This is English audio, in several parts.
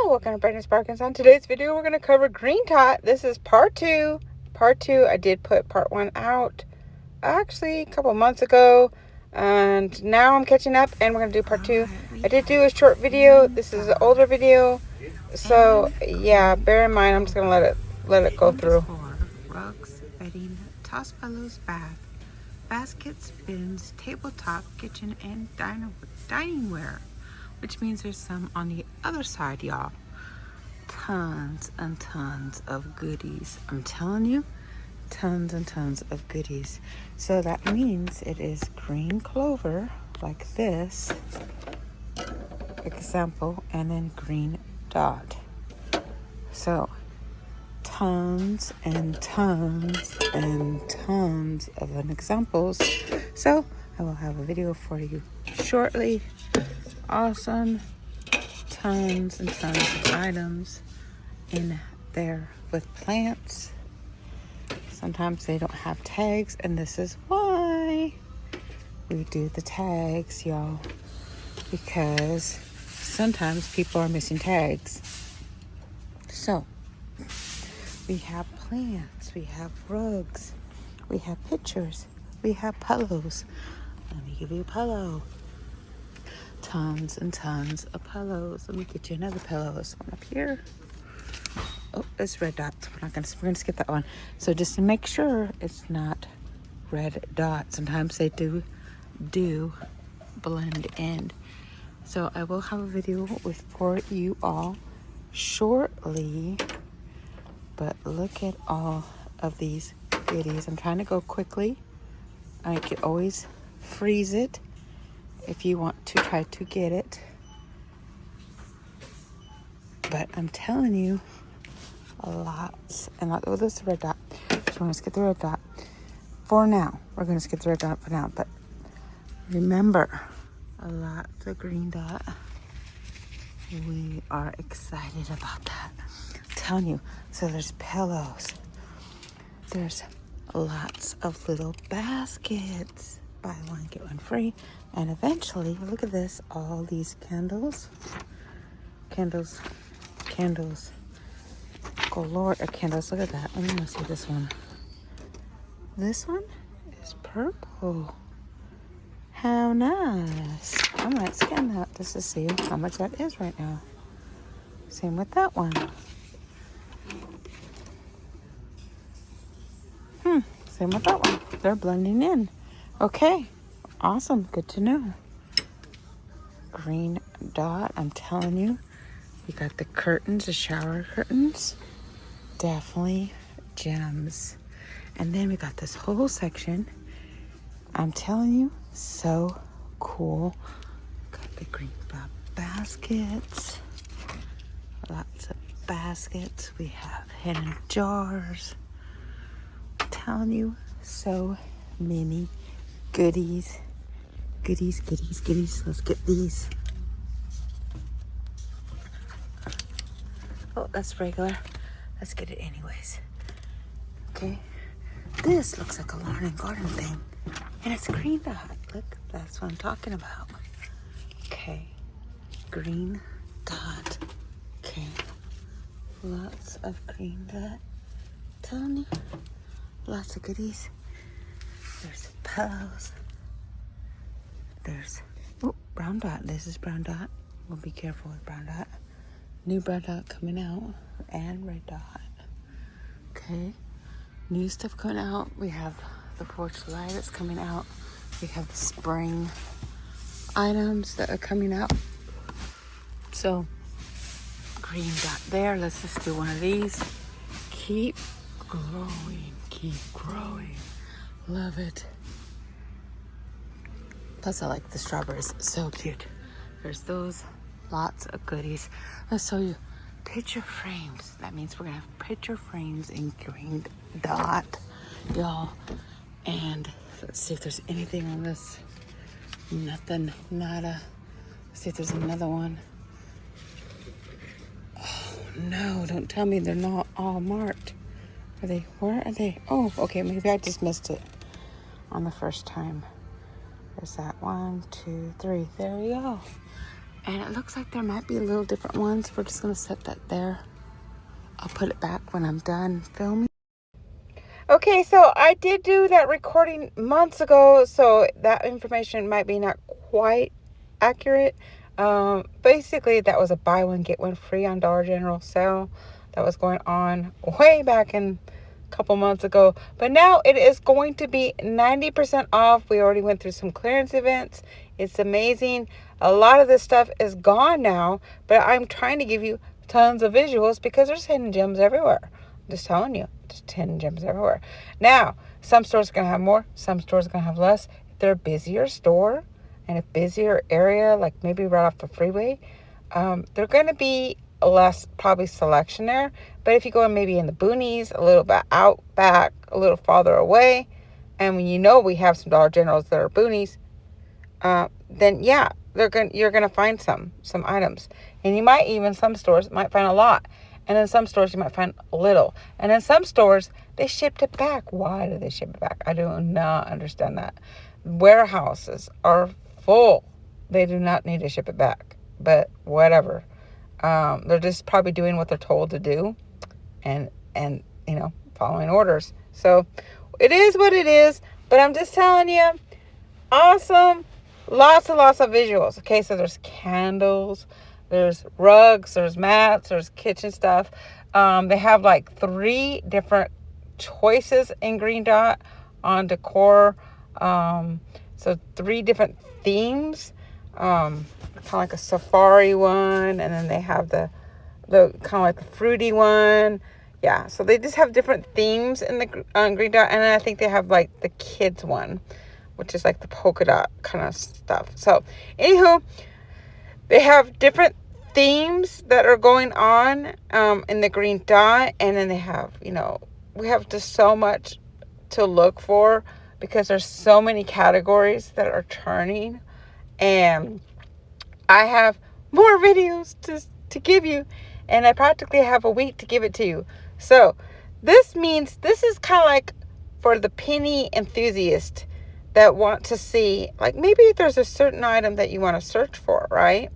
welcome to Brandon's Sparkins. On today's video, we're going to cover green dot. This is part two. Part two, I did put part one out actually a couple months ago, and now I'm catching up, and we're going to do part two. I did do a short video. This is an older video, so yeah, bear in mind, I'm just going to let it go through. Rugs, bedding, toss pillows, bath, baskets, bins, tabletop, kitchen, and dining ware. Which means there's some on the other side, y'all. Tons and tons of goodies. I'm telling you, tons and tons of goodies. So that means it is green clover, like this example, and then green dot. So tons and tons and tons of examples. So I will have a video for you shortly. Awesome, tons and tons of items in there with plants. Sometimes they don't have tags, and this is why we do the tags, y'all, because sometimes people are missing tags. So we have plants, we have rugs, we have pictures, we have pillows. Let me give you a pillow. Tons and tons of pillows. Let me get you another pillow. This one up here. Oh, it's red dots. We're gonna skip that one. So just to make sure it's not red dots. Sometimes they do blend in. So I will have a video for you all shortly. But look at all of these goodies. I'm trying to go quickly. I could always freeze it if you want to try to get it. But I'm telling you, lots and lots. Oh, this is a red dot. So we're going to skip the red dot for now. We're going to skip the red dot for now. But remember, a lot of green dot. We are excited about that. I'm telling you. So there's pillows. There's lots of little baskets. Buy one, get one free. And eventually, look at this, all these candles, galore of candles. Look at that. Let me see this one. This one is purple. How nice. I might scan that just to see how much that is right now. Same with that one. Same with that one. They're blending in. Okay. Awesome. Good to know. Green dot. I'm telling you. We got the curtains, the shower curtains. Definitely gems. And then we got this whole section. I'm telling you, so cool. Got the green dot baskets. Lots of baskets. We have hidden jars. I'm telling you, so many goodies. Goodies. Let's get these. Oh, that's regular. Let's get it anyways. Okay. This looks like a lawn and garden thing. And it's green dot. Look, that's what I'm talking about. Okay. Green dot. Okay. Lots of green dot. Telling you. Lots of goodies. There's pillows. There's brown dot. This is brown dot. We'll be careful with brown dot. New brown dot coming out, and red dot. Okay. New stuff coming out. We have the porch light that's coming out. We have the spring items that are coming out. So green dot there. Let's just do one of these. Keep growing. Love it. Plus, I like the strawberries. So cute. There's those. Lots of goodies. Let's show you picture frames. That means we're going to have picture frames in green dot, y'all. And let's see if there's anything on this. Nothing. Nada. Let's see if there's another one. Oh, no. Don't tell me they're not all marked. Are they? Where are they? Oh, okay. Maybe I just missed it on the first time. There's that 1, 2, 3. There we go. And it looks like there might be a little different ones. We're just going to set that there. I'll put it back when I'm done filming. Okay, so I did do that recording months ago, so that information might be not quite accurate. Basically, that was a buy one, get one free on Dollar General sale that was going on way back in a couple months ago. But now it is going to be 90% off. We already went through some clearance events. It's amazing. A lot of this stuff is gone now, but I'm trying to give you tons of visuals because there's hidden gems everywhere. I'm just telling you, just hidden gems everywhere. Now, some stores are going to have more, some stores are going to have less. If they're a busier store and a busier area, like maybe right off the freeway, they're going to be less probably selection there. But if you go maybe in the boonies, a little bit out back, a little farther away, and when you know we have some Dollar Generals that are boonies, then yeah, you're gonna find some items, and you might even some stores might find a lot, and in some stores you might find a little, and in some stores they shipped it back. Why do they ship it back? I do not understand that. Warehouses are full. They do not need to ship it back, but whatever. They're just probably doing what they're told to do, and following orders. So it is what it is. But I'm just telling you, awesome. Lots and lots of visuals. Okay, so there's candles, there's rugs, there's mats, there's kitchen stuff. They have like 3 different choices in Green Dot on decor. So 3 different themes. Kind of like a safari one, and then they have the kind of like the fruity one. Yeah, so they just have different themes in the Green Dot, and then I think they have like the kids one, which is like the polka dot kind of stuff. So, anywho, they have different themes that are going on in the Green Dot, and then they have, we have just so much to look for because there's so many categories that are turning, and I have more videos to give you, and I practically have a week to give it to you. So, this means this is kind of like for the penny enthusiast that want to see, like maybe there's a certain item that you want to search for, right?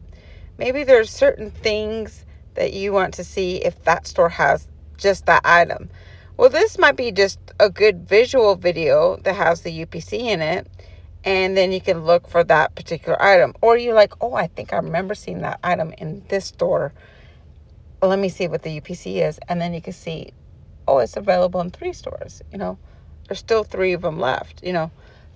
Maybe there's certain things that you want to see if that store has just that item. Well, this might be just a good visual video that has the UPC in it, and then you can look for that particular item. Or you're like, oh, I think I remember seeing that item in this store. Well, let me see what the UPC is, and then you can see, oh, it's available in 3 stores. There's still 3 of them left.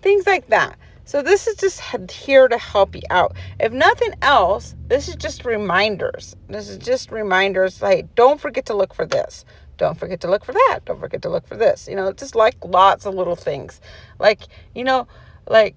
Things like that. So this is just here to help you out. If nothing else, this is just reminders. This is just reminders like, don't forget to look for this. Don't forget to look for that. Don't forget to look for this. Just like lots of little things. Like, like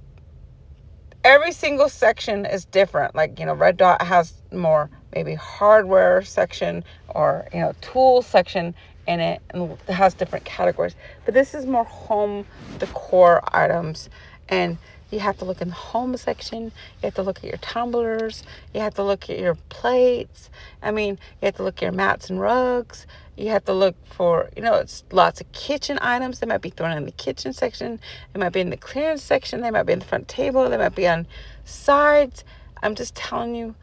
every single section is different. Like, Red Dot has more maybe hardware section or, tool section in it, and it has different categories. But this is more home decor items, and you have to look in the home section. You have to look at your tumblers. You have to look at your plates. You have to look at your mats and rugs. You have to look for, it's lots of kitchen items. They might be thrown in the kitchen section. They might be in the clearance section. They might be in the front table. They might be on sides. I'm just telling you,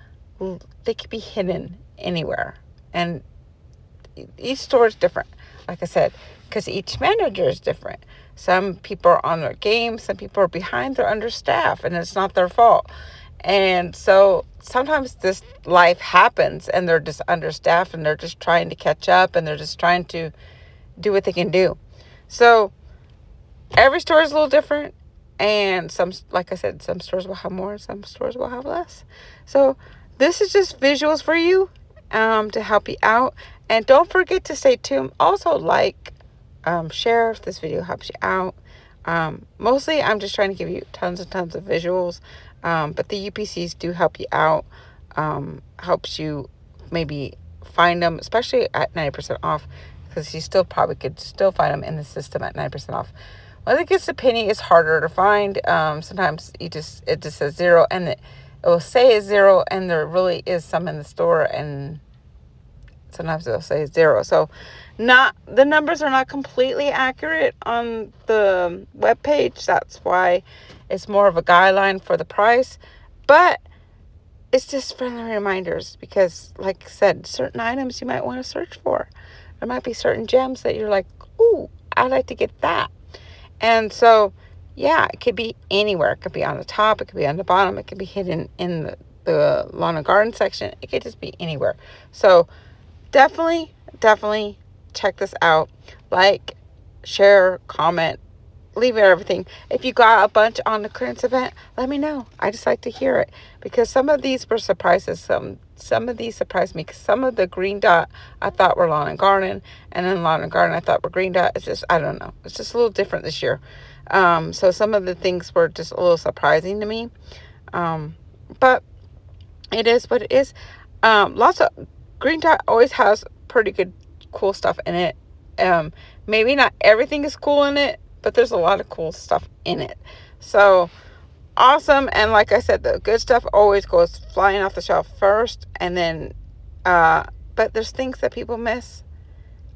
they could be hidden anywhere. And each store is different, like I said, because each manager is different. Some people are on their game. Some people are behind. They're understaffed, and it's not their fault. And so sometimes this life happens, and they're just understaffed, and they're just trying to catch up, and they're just trying to do what they can do. So every store is a little different, and some, like I said, some stores will have more, some stores will have less. So this is just visuals for you to help you out. And don't forget to stay tuned. Also, share if this video helps you out. Mostly, I'm just trying to give you tons and tons of visuals. But the UPCs do help you out. Helps you maybe find them, especially at 90% off, because you still probably could still find them in the system at 90% off. When it gets to penny, it's harder to find. Sometimes it just says 0, and it will say it's 0, and there really is some in the store, and sometimes it'll say 0. So the numbers are not completely accurate on the webpage. That's why it's more of a guideline for the price. But it's just friendly reminders because, like I said, certain items you might want to search for. There might be certain gems that you're like, ooh, I'd like to get that. And so, yeah, it could be anywhere. It could be on the top, it could be on the bottom, it could be hidden in the lawn and garden section. It could just be anywhere. So, definitely check this out. Like, share, comment, leave it everything. If you got a bunch on the clearance event, let me know. I just like to hear it because some of these were surprises. Some of these surprised me because some of the green dot I thought were lawn and garden, and then lawn and garden I thought were green dot. It's just, I don't know. It's just a little different this year. So some of the things were just a little surprising to me. But it is what it is. Lots of green dot always has pretty good, cool stuff in it. Maybe not everything is cool in it, but there's a lot of cool stuff in it. So awesome. And like I said, the good stuff always goes flying off the shelf first, and then but there's things that people miss,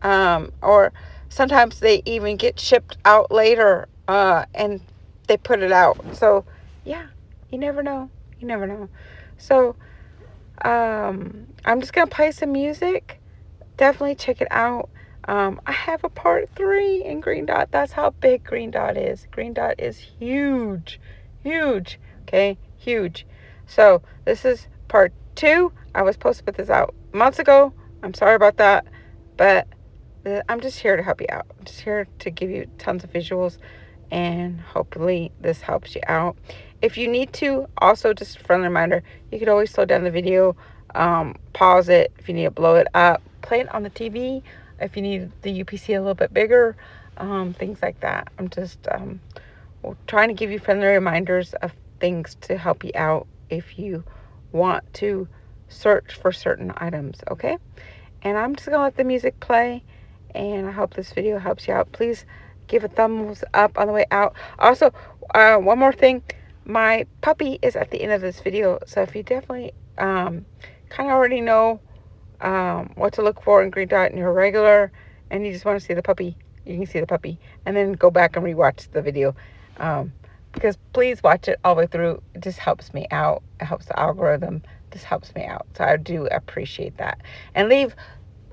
or sometimes they even get shipped out later, and they put it out. So yeah, you never know. So I'm just gonna play some music. Definitely check it out. I have a part 3 in Green Dot. That's how big Green Dot is. Green Dot is huge. Okay, huge. So this is part 2. I was supposed to put this out months ago. I'm sorry about that, but I'm just here to help you out. I'm just here to give you tons of visuals, and hopefully this helps you out. If you need to, also just a friendly reminder, you could always slow down the video, pause it if you need to blow it up, play it on the TV if you need the UPC a little bit bigger, things like that. I'm just trying to give you friendly reminders of things to help you out if you want to search for certain items, okay? And I'm just gonna let the music play, and I hope this video helps you out. Please give a thumbs up on the way out. Also, one more thing, my puppy is at the end of this video, so if you definitely kind of already know what to look for in Green Dot and you're regular and you just want to see the puppy, you can see the puppy and then go back and rewatch the video, because please watch it all the way through. It just helps me out. It helps the algorithm. Just helps me out. So I do appreciate that. And leave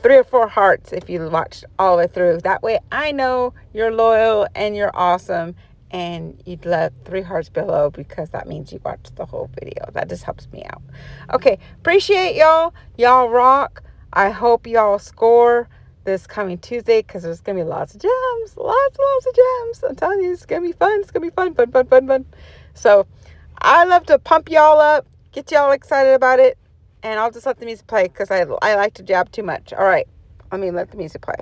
3 or 4 hearts if you watched all the way through. That way I know you're loyal and you're awesome, and you'd let 3 hearts below because that means you watched the whole video. That just helps me out. Okay, appreciate y'all. Y'all rock. I hope y'all score this coming Tuesday because there's going to be lots of gems. Lots of gems. I'm telling you, it's going to be fun. It's going to be fun. So I love to pump y'all up, get y'all excited about it, and I'll just let the music play because I like to jab too much. All right, let me let the music play.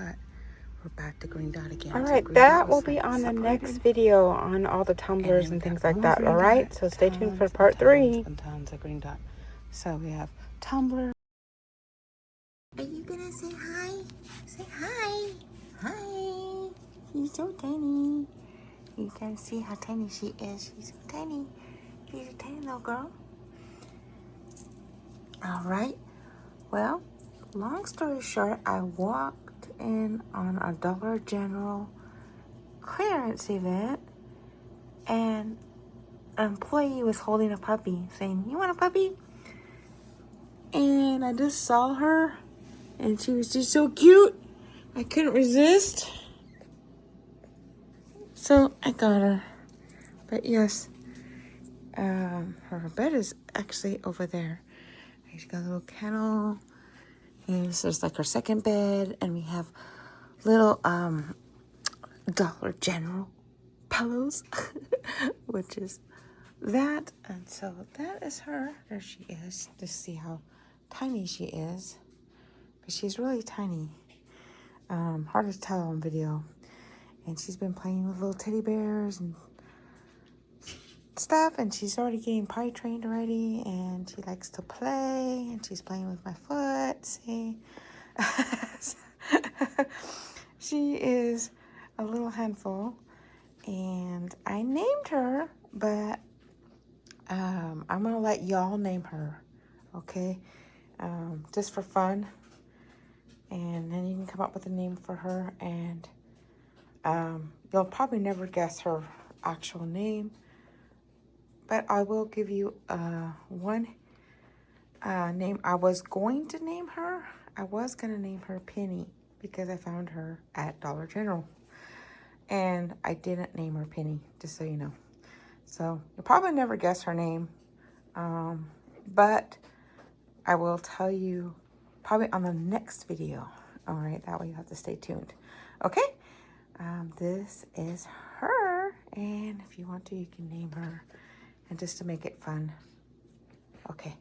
but we're back to green dot again. All So right, green dot that will was be like on the next separated, video on all the tumblers then and we things got like more that. All green right, dot, so stay tuned for tons and part tons 3. and tons of green dot. So we have tumbler. Are you gonna say hi? Say hi. Hi. She's so tiny. You can see how tiny she is. She's so tiny. She's a tiny little girl. All right. Well, long story short, I walked in on a Dollar General clearance event, and an employee was holding a puppy, saying, "You want a puppy?" And I just saw her, and she was just so cute. I couldn't resist. So I got her. But yes, her bed is actually over there. She's got a little kennel. And this is like her second bed. And we have little Dollar General pillows, which is that. And so that is her. There she is. Just see how tiny she is. But she's really tiny. Hard to tell on video. And she's been playing with little teddy bears and stuff, and she's already getting potty trained already, and she likes to play, and she's playing with my foot. See? She is a little handful, and I named her, but I'm gonna let y'all name her, okay? Just for fun, and then you can come up with a name for her, and you'll probably never guess her actual name, but I will give you one name. I was going to name her. I was going to name her Penny because I found her at Dollar General. And I didn't name her Penny, just so you know. So you'll probably never guess her name. But I will tell you probably on the next video. All right, that way you have to stay tuned. Okay, this is her. And if you want to, you can name her. And just to make it fun. Okay.